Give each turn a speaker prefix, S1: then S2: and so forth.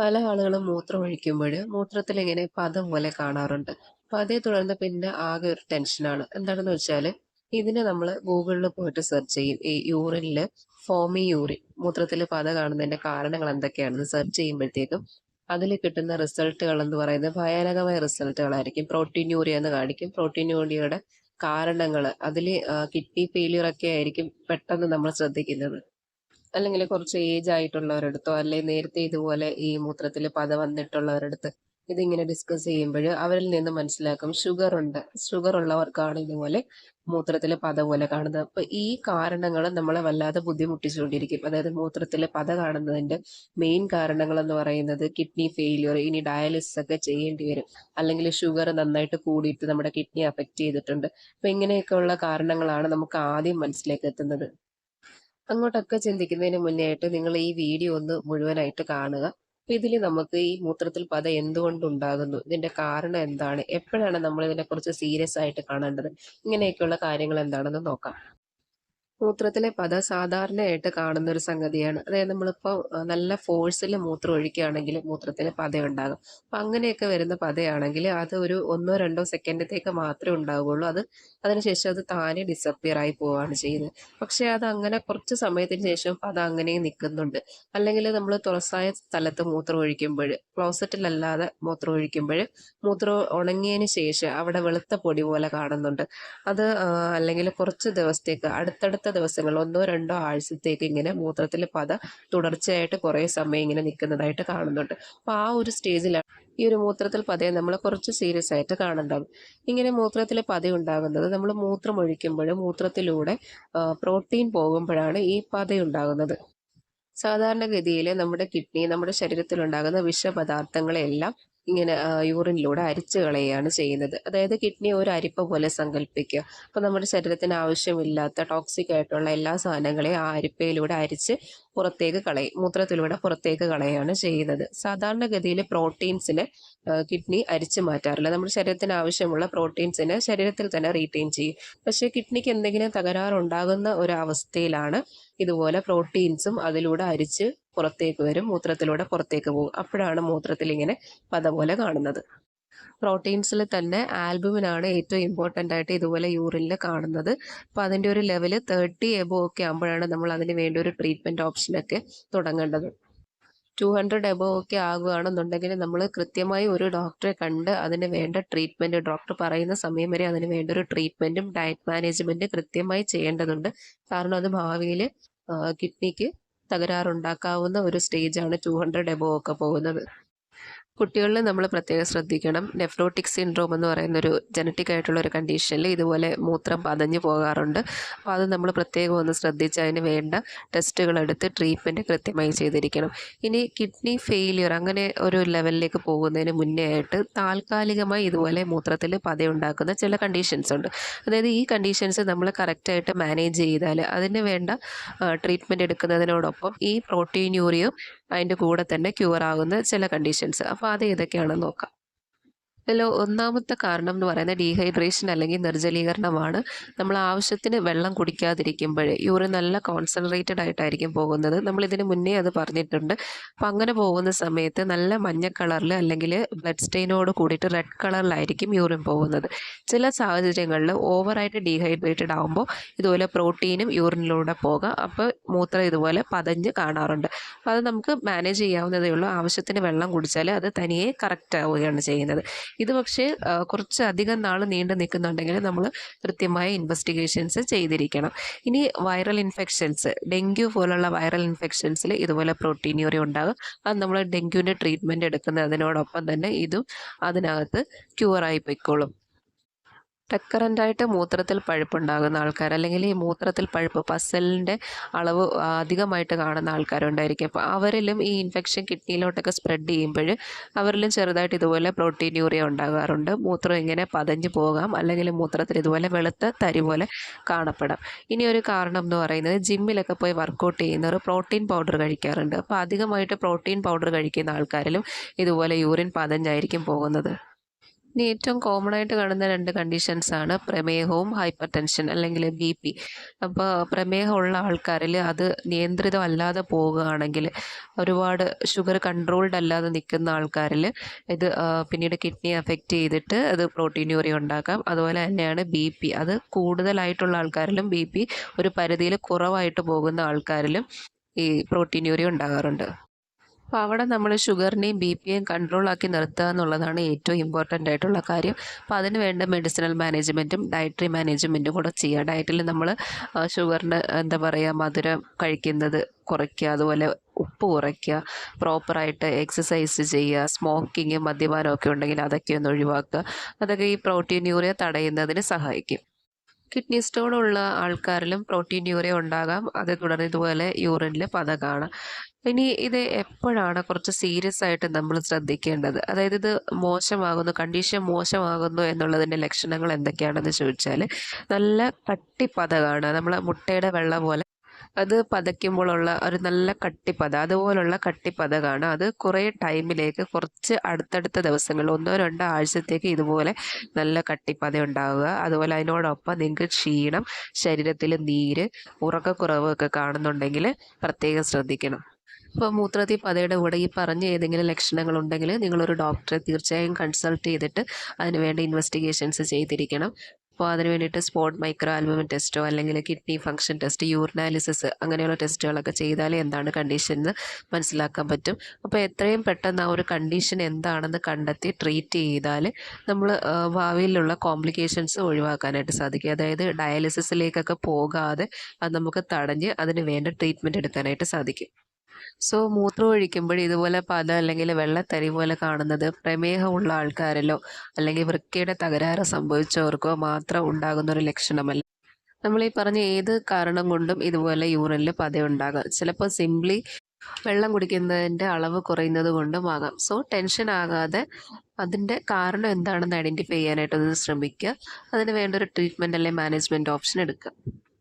S1: പല ആളുകളും മൂത്രമൊഴിക്കുമ്പോൾ മൂത്രത്തിലിങ്ങനെ പത പോലെ കാണാറുണ്ട്. അപ്പൊ അതേ തുടർന്ന് പിന്നെ ആകെ ഒരു ടെൻഷനാണ്. എന്താണെന്ന് വെച്ചാൽ ഇതിന് നമ്മൾ ഗൂഗിളിൽ പോയിട്ട് സെർച്ച് ചെയ്യും. ഈ യൂറിനില് ഫോമി യൂറിൻ, മൂത്രത്തിൽ പത കാണുന്നതിന്റെ കാരണങ്ങൾ എന്തൊക്കെയാണെന്ന് സെർച്ച് ചെയ്യുമ്പോഴത്തേക്കും അതിൽ കിട്ടുന്ന റിസൾട്ടുകൾ എന്ന് പറയുന്നത് ഭയാനകമായ റിസൾട്ടുകളായിരിക്കും. പ്രോട്ടീനൂറിയ എന്ന് കാണിക്കും. പ്രോട്ടീനൂറിയയുടെ കാരണങ്ങൾ അതിൽ കിഡ്നി ഫെയിലിയർ ഒക്കെ ആയിരിക്കും പെട്ടെന്ന് നമ്മൾ ശ്രദ്ധിക്കുന്നത്. അല്ലെങ്കിൽ കുറച്ച് ഏജ് ആയിട്ടുള്ളവരടുത്തോ അല്ലെങ്കിൽ നേരത്തെ ഇതുപോലെ ഈ മൂത്രത്തിൽ പത വന്നിട്ടുള്ളവരടുത്ത് ഇതിങ്ങനെ ഡിസ്കസ് ചെയ്യുമ്പോൾ അവരിൽ നിന്ന് മനസ്സിലാക്കും ഷുഗർ ഉള്ളവർക്കാണ് ഇതുപോലെ മൂത്രത്തിൽ പത പോലെ കാണുന്നത്. അപ്പൊ ഈ കാരണങ്ങൾ നമ്മളെ വല്ലാതെ ബുദ്ധിമുട്ടിച്ചുകൊണ്ടിരിക്കും. അതായത് മൂത്രത്തിൽ പത കാണുന്നതിന്റെ മെയിൻ കാരണങ്ങൾ എന്ന് പറയുന്നത് കിഡ്നി ഫെയിലിയർ, ഇനി ഡയാലിസിസ് ഒക്കെ ചെയ്യേണ്ടി വരും, അല്ലെങ്കിൽ ഷുഗർ നന്നായിട്ട് കൂടിയിട്ട് നമ്മുടെ കിഡ്നി അഫക്റ്റ് ചെയ്തിട്ടുണ്ട്. അപ്പൊ ഇങ്ങനെയൊക്കെയുള്ള കാരണങ്ങളാണ് നമുക്ക് ആദ്യം മനസ്സിലേക്ക് എത്തുന്നത്. അങ്ങോട്ടൊക്കെ ചിന്തിക്കുന്നതിന് മുന്നേ ആയിട്ട് നിങ്ങൾ ഈ വീഡിയോ ഒന്ന് മുഴുവനായിട്ട് കാണുക. അപ്പൊ ഇതിൽ നമുക്ക് ഈ മൂത്രത്തിൽ പത എന്തുകൊണ്ടുണ്ടാകുന്നു, ഇതിന്റെ കാരണം എന്താണ്, എപ്പോഴാണ് നമ്മൾ ഇതിനെക്കുറിച്ച് സീരിയസ് ആയിട്ട് കാണേണ്ടത്, ഇങ്ങനെയൊക്കെയുള്ള കാര്യങ്ങൾ എന്താണെന്ന് നോക്കാം. മൂത്രത്തിലെ പത സാധാരണയായിട്ട് കാണുന്ന ഒരു സംഗതിയാണ്. അതായത് നമ്മളിപ്പോൾ നല്ല ഫോഴ്സിൽ മൂത്രം ഒഴിക്കുകയാണെങ്കിൽ മൂത്രത്തിൽ പതയുണ്ടാകും. അപ്പം അങ്ങനെയൊക്കെ വരുന്ന പതയാണെങ്കിൽ അത് ഒരു 1-2 സെക്കൻഡത്തേക്ക് മാത്രമേ ഉണ്ടാവുകയുള്ളൂ. അതിനുശേഷം അത് താനെ ഡിസപ്പിയർ ആയി പോവുകയാണ് ചെയ്യുന്നത്. പക്ഷേ അത് അങ്ങനെ കുറച്ച് സമയത്തിന് ശേഷം പത അങ്ങനെ നിൽക്കുന്നുണ്ട്. അല്ലെങ്കിൽ നമ്മൾ തുറസായ സ്ഥലത്ത് മൂത്രം ഒഴിക്കുമ്പോൾ, ക്ലോസറ്റിലല്ലാതെ മൂത്രം ഒഴിക്കുമ്പോൾ മൂത്രം ഉണങ്ങിയതിന് ശേഷം അവിടെ വെളുത്ത പൊടി പോലെ കാണുന്നുണ്ട്. അത് അല്ലെങ്കിൽ കുറച്ച് ദിവസത്തേക്ക് അടുത്തടുത്ത ദിവസങ്ങൾ 1-2 ആഴ്ചത്തേക്ക് ഇങ്ങനെ മൂത്രത്തിൽ പത തുടർച്ചയായിട്ട് കുറേ സമയം ഇങ്ങനെ നിൽക്കുന്നതായിട്ട് കാണുന്നുണ്ട്. അപ്പോൾ ആ ഒരു സ്റ്റേജിലാണ് ഈ ഒരു മൂത്രത്തിൽ പതയെ നമ്മൾ കുറച്ച് സീരിയസ് ആയിട്ട് കാണേണ്ടത്. ഇങ്ങനെ മൂത്രത്തിൽ പത ഉണ്ടാകുന്നത് നമ്മൾ മൂത്രം ഒഴിക്കുമ്പോൾ മൂത്രത്തിലൂടെ പ്രോട്ടീൻ പോകുമ്പോഴാണ് ഈ പതയുണ്ടാകുന്നത്. സാധാരണഗതിയിൽ നമ്മുടെ കിഡ്നി നമ്മുടെ ശരീരത്തിലുണ്ടാകുന്ന വിഷപദാർത്ഥങ്ങളെല്ലാം ഇങ്ങനെ യൂറിനിലൂടെ അരിച്ചു കളയുകയാണ് ചെയ്യുന്നത്. അതായത് കിഡ്നി ഒരു അരിപ്പ പോലെ സങ്കല്പിക്കുക. അപ്പോൾ നമ്മുടെ ശരീരത്തിന് ആവശ്യമില്ലാത്ത ടോക്സിക് ആയിട്ടുള്ള എല്ലാ സാധനങ്ങളെയും ആ അരിപ്പയിലൂടെ അരിച്ച് പുറത്തേക്ക് കളയും, മൂത്രത്തിലൂടെ പുറത്തേക്ക് കളയുകയാണ് ചെയ്യുന്നത്. സാധാരണഗതിയിൽ പ്രോട്ടീൻസിനെ കിഡ്നി അരിച്ചു മാറ്റാറില്ല. നമ്മുടെ ശരീരത്തിന് ആവശ്യമുള്ള പ്രോട്ടീൻസിനെ ശരീരത്തിൽ തന്നെ റീറ്റെയിൻ ചെയ്യും. പക്ഷേ കിഡ്നിക്ക് എന്തെങ്കിലും തകരാറുണ്ടാകുന്ന ഒരു അവസ്ഥയിലാണ് ഇതുപോലെ പ്രോട്ടീൻസും അതിലൂടെ അരിച്ച് പുറത്തേക്ക് വരും, മൂത്രത്തിലൂടെ പുറത്തേക്ക് പോകും. അപ്പോഴാണ് മൂത്രത്തിൽ ഇങ്ങനെ പത പോലെ കാണുന്നത്. പ്രോട്ടീൻസിൽ തന്നെ ആൽബുമിനാണ് ഏറ്റവും ഇമ്പോർട്ടൻ്റ് ആയിട്ട് ഇതുപോലെ യൂറിനിൽ കാണുന്നത്. അപ്പോൾ അതിൻ്റെ ഒരു ലെവൽ 30 എബോ ഒക്കെ ആകുമ്പോഴാണ് നമ്മൾ അതിന് വേണ്ടി ഒരു ട്രീറ്റ്മെൻറ്റ് ഓപ്ഷനൊക്കെ തുടങ്ങേണ്ടത്. 200 എബോ ഒക്കെ ആകുകയാണെന്നുണ്ടെങ്കിൽ നമ്മൾ കൃത്യമായി ഒരു ഡോക്ടറെ കണ്ട് അതിന് വേണ്ട ട്രീറ്റ്മെൻറ്റ്, ഡോക്ടർ പറയുന്ന സമയം വരെ അതിന് വേണ്ട ഒരു ട്രീറ്റ്മെൻറ്റും ഡയറ്റ് മാനേജ്മെൻറ്റ് കൃത്യമായി ചെയ്യേണ്ടതുണ്ട്. കാരണം അത് ഭാവിയിൽ കിഡ്നിക്ക് തകരാറുണ്ടാക്കാവുന്ന ഒരു സ്റ്റേജാണ് 200 എബോ ഒക്കെ പോകുന്നത്. കുട്ടികളിൽ നമ്മൾ പ്രത്യേകം ശ്രദ്ധിക്കണം. നെഫ്രോട്ടിക് സിൻഡ്രോം എന്ന് പറയുന്നൊരു ജനറ്റിക് ആയിട്ടുള്ള ഒരു കണ്ടീഷനിൽ ഇതുപോലെ മൂത്രം പതഞ്ഞു പോകാറുണ്ട്. അപ്പോൾ അത് നമ്മൾ പ്രത്യേകം ഒന്ന് ശ്രദ്ധിച്ച് അതിന് വേണ്ട ടെസ്റ്റുകളെടുത്ത് ട്രീറ്റ്മെൻറ്റ് കൃത്യമായി ചെയ്തിരിക്കണം. ഇനി കിഡ്നി ഫെയിലിയർ അങ്ങനെ ഒരു ലെവലിലേക്ക് പോകുന്നതിന് മുന്നേ ആയിട്ട് താൽക്കാലികമായി ഇതുപോലെ മൂത്രത്തിൽ പതയുണ്ടാക്കുന്ന ചില കണ്ടീഷൻസ് ഉണ്ട്. അതായത് ഈ കണ്ടീഷൻസ് നമ്മൾ കറക്റ്റായിട്ട് മാനേജ് ചെയ്താൽ അതിന് വേണ്ട ട്രീറ്റ്മെൻറ്റ് എടുക്കുന്നതിനോടൊപ്പം ഈ പ്രോട്ടീനൂറിയും അതിൻ്റെ കൂടെ തന്നെ ക്യൂർ ആകുന്ന ചില കണ്ടീഷൻസ്. അപ്പോൾ അത് ഏതൊക്കെയാണെന്ന് നോക്കാം. ഇതിൽ ഒന്നാമത്തെ കാരണം എന്ന് പറയുന്നത് ഡീഹൈഡ്രേഷൻ അല്ലെങ്കിൽ നിർജ്ജലീകരണമാണ്. നമ്മൾ ആവശ്യത്തിന് വെള്ളം കുടിക്കാതിരിക്കുമ്പോൾ യൂറിൻ നല്ല കോൺസെൻട്രേറ്റഡ് ആയിട്ടായിരിക്കും പോകുന്നത്. നമ്മളിതിന് മുന്നേ അത് പറഞ്ഞിട്ടുണ്ട്. അപ്പം അങ്ങനെ പോകുന്ന സമയത്ത് നല്ല മഞ്ഞ കളറിൽ അല്ലെങ്കിൽ ബ്ലഡ് സ്റ്റെയിനോട് കൂടിയിട്ട് റെഡ് കളറിലായിരിക്കും യൂറിൻ പോകുന്നത്. ചില സാഹചര്യങ്ങളിൽ ഓവറായിട്ട് ഡീഹൈഡ്രേറ്റഡ് ആകുമ്പോൾ ഇതുപോലെ പ്രോട്ടീനും യൂറിനിലൂടെ പോകാം. അപ്പോൾ മൂത്രം ഇതുപോലെ പതഞ്ഞ് കാണാറുണ്ട്. അപ്പോൾ അത് നമുക്ക് മാനേജ് ചെയ്യാവുന്നതേ ഉള്ളൂ. ആവശ്യത്തിന് വെള്ളം കുടിച്ചാൽ അത് തനിയെ കറക്റ്റ് ആവുകയാണ് ചെയ്യുന്നത്. ഇത് പക്ഷേ കുറച്ച് അധികം നാൾ നീണ്ടു നിൽക്കുന്നുണ്ടെങ്കിൽ നമ്മൾ കൃത്യമായ ഇൻവെസ്റ്റിഗേഷൻസ് ചെയ്തിരിക്കണം. ഇനി വൈറൽ ഇൻഫെക്ഷൻസ്, ഡെങ്കു പോലുള്ള വൈറൽ ഇൻഫെക്ഷൻസിൽ ഇതുപോലെ പ്രോട്ടീനൂറിയ ഉണ്ടാകും. അത് നമ്മൾ ഡെങ്കുവിൻ്റെ ട്രീറ്റ്മെൻറ്റ് എടുക്കുന്നതിനോടൊപ്പം തന്നെ ഇതും അതിനകത്ത് ക്യൂറായി പൊയ്ക്കോളും. റെക്കറൻ്റായിട്ട് മൂത്രത്തിൽ പഴുപ്പുണ്ടാകുന്ന ആൾക്കാർ, അല്ലെങ്കിൽ ഈ മൂത്രത്തിൽ പഴുപ്പ് പസലിൻ്റെ അളവ് അധികമായിട്ട് കാണുന്ന ആൾക്കാരുണ്ടായിരിക്കും. അപ്പോൾ അവരിലും ഈ ഇൻഫെക്ഷൻ കിഡ്നിയിലോട്ടൊക്കെ സ്പ്രെഡ് ചെയ്യുമ്പോൾ അവരിലും ചെറുതായിട്ട് ഇതുപോലെ പ്രോട്ടീനൂറിയ ഉണ്ടാകാറുണ്ട്. മൂത്രം ഇങ്ങനെ പതഞ്ഞു പോകാം, അല്ലെങ്കിൽ മൂത്രത്തിൽ ഇതുപോലെ വെളുത്ത തരി പോലെ കാണപ്പെടാം. ഇനി ഒരു കാരണം എന്ന് പറയുന്നത് ജിമ്മിലൊക്കെ പോയി വർക്കൗട്ട് ചെയ്യുന്നവർ പ്രോട്ടീൻ പൗഡർ കഴിക്കാറുണ്ട്. അപ്പോൾ അധികമായിട്ട് പ്രോട്ടീൻ പൗഡർ കഴിക്കുന്ന ആൾക്കാരിലും ഇതുപോലെ യൂറിൻ പതഞ്ഞായിരിക്കും പോകുന്നത്. ഇനി ഏറ്റവും കോമൺ ആയിട്ട് കാണുന്ന 2 കണ്ടീഷൻസ് ആണ് പ്രമേഹവും ഹൈപ്പർ ടെൻഷൻ അല്ലെങ്കിൽ ബി-പി. അപ്പോൾ പ്രമേഹമുള്ള ആൾക്കാരിൽ അത് നിയന്ത്രിതമല്ലാതെ പോവുകയാണെങ്കിൽ ഒരുപാട് ഷുഗർ കൺട്രോൾഡ് അല്ലാതെ നിൽക്കുന്ന ആൾക്കാരിൽ ഇത് പിന്നീട് കിഡ്നി അഫക്റ്റ് ചെയ്തിട്ട് അത് പ്രോട്ടീനൂറിയ ഉണ്ടാക്കാം. അതുപോലെ തന്നെയാണ് ബി-പി. അത് കൂടുതലായിട്ടുള്ള ആൾക്കാരിലും ബി-പി ഒരു പരിധിയിൽ കുറവായിട്ട് പോകുന്ന ആൾക്കാരിലും ഈ പ്രോട്ടീനൂറിയ ഉണ്ടാകാറുണ്ട്. അപ്പോൾ അവിടെ നമ്മൾ ഷുഗറിനെയും ബി-പിയെയും കൺട്രോളാക്കി നിർത്തുക എന്നുള്ളതാണ് ഏറ്റവും ഇമ്പോർട്ടൻ്റ് ആയിട്ടുള്ള കാര്യം. അപ്പോൾ അതിന് വേണ്ട മെഡിസിനൽ മാനേജ്മെൻറ്റും ഡയറ്ററി മാനേജ്മെൻറ്റും കൂടെ ചെയ്യുക. ഡയറ്റിൽ നമ്മൾ ഷുഗറിന് എന്താ പറയുക, മധുരം കഴിക്കുന്നത് കുറയ്ക്കുക, അതുപോലെ ഉപ്പ് കുറയ്ക്കുക, പ്രോപ്പറായിട്ട് എക്സസൈസ് ചെയ്യുക, സ്മോക്കിങ് മദ്യപാനമൊക്കെ ഉണ്ടെങ്കിൽ അതൊക്കെ ഒന്ന് ഒഴിവാക്കുക. അതൊക്കെ ഈ പ്രോട്ടീനൂറിയ തടയുന്നതിന് സഹായിക്കും. കിഡ്നി സ്റ്റോണുള്ള ആൾക്കാരിലും പ്രോട്ടീനൂറിയ ഉണ്ടാകാം. അതേ തുടർന്ന് ഇതുപോലെ യൂറിനിൽ പത കാണാം. ഇനി ഇത് എപ്പോഴാണ് കുറച്ച് സീരിയസ് ആയിട്ട് നമ്മൾ ശ്രദ്ധിക്കേണ്ടത്? അതായത് ഇത് മോശമാകുന്നു, കണ്ടീഷൻ മോശമാകുന്നു എന്നുള്ളതിൻ്റെ ലക്ഷണങ്ങൾ എന്തൊക്കെയാണെന്ന് ചോദിച്ചാൽ, നല്ല കട്ടിപ്പത കാണുക, നമ്മളെ മുട്ടയുടെ വെള്ള പോലെ അത് പതയ്ക്കുമ്പോഴുള്ള ഒരു നല്ല കട്ടിപ്പത, അതുപോലുള്ള കട്ടിപ്പത കാണുക. അത് കുറേ ടൈമിലേക്ക് കുറച്ച് അടുത്തടുത്ത ദിവസങ്ങളിൽ 1-2 ആഴ്ചത്തേക്ക് ഇതുപോലെ നല്ല കട്ടിപ്പത ഉണ്ടാവുക. അതുപോലെ അതിനോടൊപ്പം നിങ്ങൾക്ക് ക്ഷീണം, ശരീരത്തിൽ നീര്, ഉറക്കക്കുറവൊക്കെ കാണുന്നുണ്ടെങ്കിൽ പ്രത്യേകം ശ്രദ്ധിക്കണം. ഇപ്പോൾ മൂത്രത്തിൽ പതയുടെ കൂടെ ഈ പറഞ്ഞ ഏതെങ്കിലും ലക്ഷണങ്ങളുണ്ടെങ്കിൽ നിങ്ങളൊരു ഡോക്ടറെ തീർച്ചയായും കൺസൾട്ട് ചെയ്തിട്ട് അതിന് വേണ്ട ഇൻവെസ്റ്റിഗേഷൻസ് ചെയ്തിരിക്കണം. അപ്പോൾ അതിന് വേണ്ടിയിട്ട് സ്പോട്ട് മൈക്രോ ആൽബുമിൻ ടെസ്റ്റോ അല്ലെങ്കിൽ കിഡ്നി ഫംഗ്ഷൻ ടെസ്റ്റ്, യൂറിനാലിസിസ് അങ്ങനെയുള്ള ടെസ്റ്റുകളൊക്കെ ചെയ്താലേ എന്താണ് കണ്ടീഷൻ എന്ന് മനസ്സിലാക്കാൻ പറ്റും. അപ്പോൾ എത്രയും പെട്ടെന്ന് ആ ഒരു കണ്ടീഷൻ എന്താണെന്ന് കണ്ടെത്തി ട്രീറ്റ് ചെയ്താൽ നമ്മൾ ഭാവിയിലുള്ള കോംപ്ലിക്കേഷൻസ് ഒഴിവാക്കാനായിട്ട് സാധിക്കും. അതായത് ഡയാലിസിസിലേക്കൊക്കെ പോകാതെ അത് നമുക്ക് തടഞ്ഞ് അതിന് വേണ്ട ട്രീറ്റ്മെൻറ്റ് എടുക്കാനായിട്ട് സാധിക്കും. സോ മൂത്രം ഒഴിക്കുമ്പോൾ ഇതുപോലെ പത അല്ലെങ്കിൽ വെള്ളത്തരി പോലെ കാണുന്നത് പ്രമേഹമുള്ള ആൾക്കാരിലോ അല്ലെങ്കിൽ വൃക്കയുടെ തകരാറ് സംഭവിച്ചവർക്കോ മാത്രം ഉണ്ടാകുന്ന ഒരു ലക്ഷണമല്ല. നമ്മൾ ഈ പറഞ്ഞ ഏത് കാരണം കൊണ്ടും ഇതുപോലെ യൂറിനിൽ പതയുണ്ടാകാം. ചിലപ്പോൾ സിംപ്ലി വെള്ളം കുടിക്കുന്നതിൻ്റെ അളവ് കുറയുന്നത് കൊണ്ടും ആകാം. സോ ടെൻഷൻ ആകാതെ അതിൻ്റെ കാരണം എന്താണെന്ന് ഐഡൻറ്റിഫൈ ചെയ്യാനായിട്ടൊന്ന് ശ്രമിക്കുക. അതിന് വേണ്ട ഒരു ട്രീറ്റ്മെൻറ്റ് അല്ലെങ്കിൽ മാനേജ്മെൻറ്റ് ഓപ്ഷൻ എടുക്കുക.